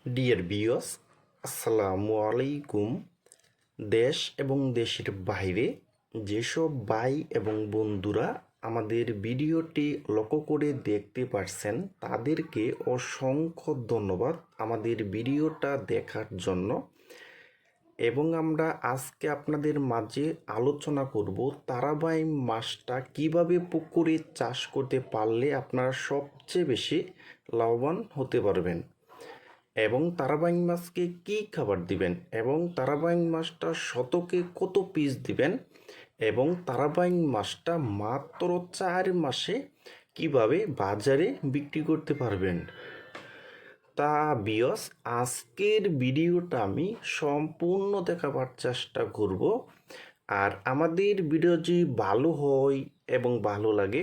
Dear viewers, আসসালামু আলাইকুম। দেশ এবং দেশের বাইরে যেসব ভাই এবং বন্ধুরা আমাদের ভিডিওটি লক্ষ্য করে দেখতে পারছেন তাদেরকে অসংখ্য ধন্যবাদ আমাদের ভিডিওটা দেখার জন্য। এবং আমরা আজকে আপনাদের মাঝে আলোচনা করব তারাবাই মাছটা কিভাবে পুকুরে চাষ করতে পারলে আপনারা সবচেয়ে বেশি লাভবান হতে পারবেন, এবং তারাবাইং মাছকে কী খাবার দিবেন, এবং তারাবাইং মাছটা শতকে কত পিস দিবেন, এবং তারাবাইং মাছটা মাত্র 4 মাসে কিভাবে বাজারে বিক্রি করতে পারবেন। তা বিয়স, আজকের ভিডিওটা আমি সম্পূর্ণ দেখাবার চেষ্টা করব। আর আমাদের ভিডিও যদি ভালো হয় এবং ভালো লাগে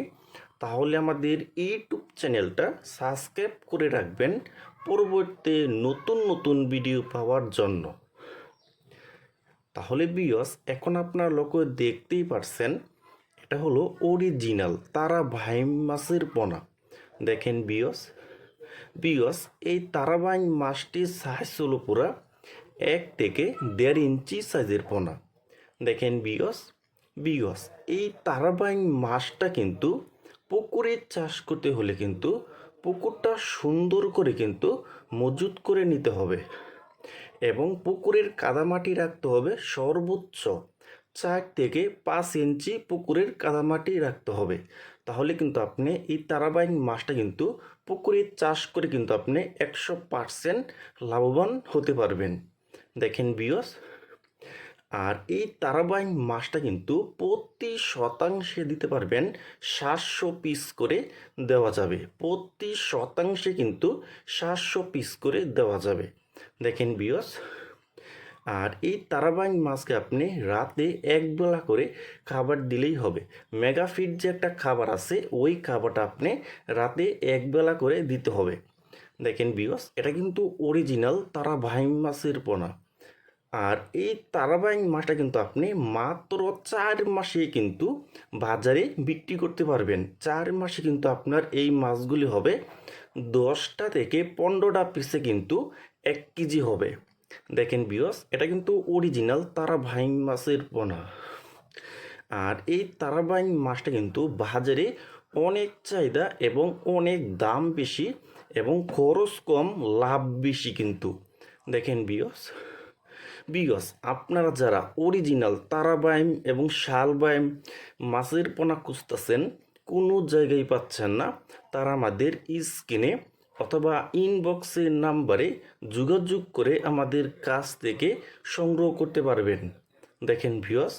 তাহলে আমাদের ইউটিউব চ্যানেলটা সাবস্ক্রাইব করে রাখবেন পরবর্তী নতুন নতুন ভিডিও পাওয়ার জন্য। তাহলে বিয়স, এখন আপনার লক্ষ্য দেখতেই পারছেন এটা হলো অরিজিনাল তারাবাই মাছের পোনা। দেখেন বিয়স, এই তারাবাই মাছটির সাইজ হলো পুরা 1 থেকে 1.5 ইঞ্চি সাইজের পোনা। দেখেন বিয়স, এই তারাবাই মাছটা কিন্তু পুকুরে চাষ করতে হলে কিন্তু পুকুরটা সুন্দর করে কিন্তু মজুত করে নিতে হবে, এবং পুকুরের কাদামাটি রাখতে হবে সর্বোচ্চ 4 থেকে 5 ইঞ্চি পুকুরের কাদামাটি রাখতে হবে। তাহলে কিন্তু আপনি এই তারাবাই মাছটা কিন্তু পুকুরে চাষ করে কিন্তু আপনি 100% লাভবান হতে পারবেন। দেখেন বিয়স, আর এই তারাবাই মাছটা কিন্তু প্রতি শতাংশে দিতে পারবেন 700 পিস করে দেওয়া যাবে। প্রতি শতাংশে কিন্তু 700 পিস করে দেওয়া যাবে। দেখেন বিয়স, আর এই তারাবাই মাছকে আপনি রাতে একবেলা করে খাবার দিলেই হবে। মেগাফিট যে একটা খাবার আছে ওই খাবারটা আপনি রাতে একবেলা করে দিতে হবে। দেখেন বিয়স, এটা কিন্তু অরিজিনাল তারাবাই মাছের পোনা। আর এই তারাবাই মাছটা কিন্তু আপনি মাত্র 4 মাসে কিন্তু বাজারে বিক্রি করতে পারবেন। 4 মাসে কিন্তু আপনার এই মাছগুলি হবে 10টা থেকে 15টা পিসে কিন্তু 1 কেজি হবে। দেখেন বিয়স, এটা কিন্তু অরিজিনাল তারাবাই মাছের পোনা। আর এই তারাবাই মাছটা কিন্তু বাজারে অনেক চাহিদা এবং অনেক দাম বেশি এবং খরচ কম, লাভ বেশি কিন্তু। দেখেন বিয়স, আপনারা যারা অরিজিনাল তারাবাইম এবং শালবাইম মাছের পোনা খুঁজতেছেন, কোনো জায়গায় পাচ্ছেন না, তারা আমাদের স্ক্রিনে অথবা ইনবক্সের নাম্বারে যোগাযোগ করে আমাদের কাছ থেকে সংগ্রহ করতে পারবেন। দেখেন ভিউয়ার্স,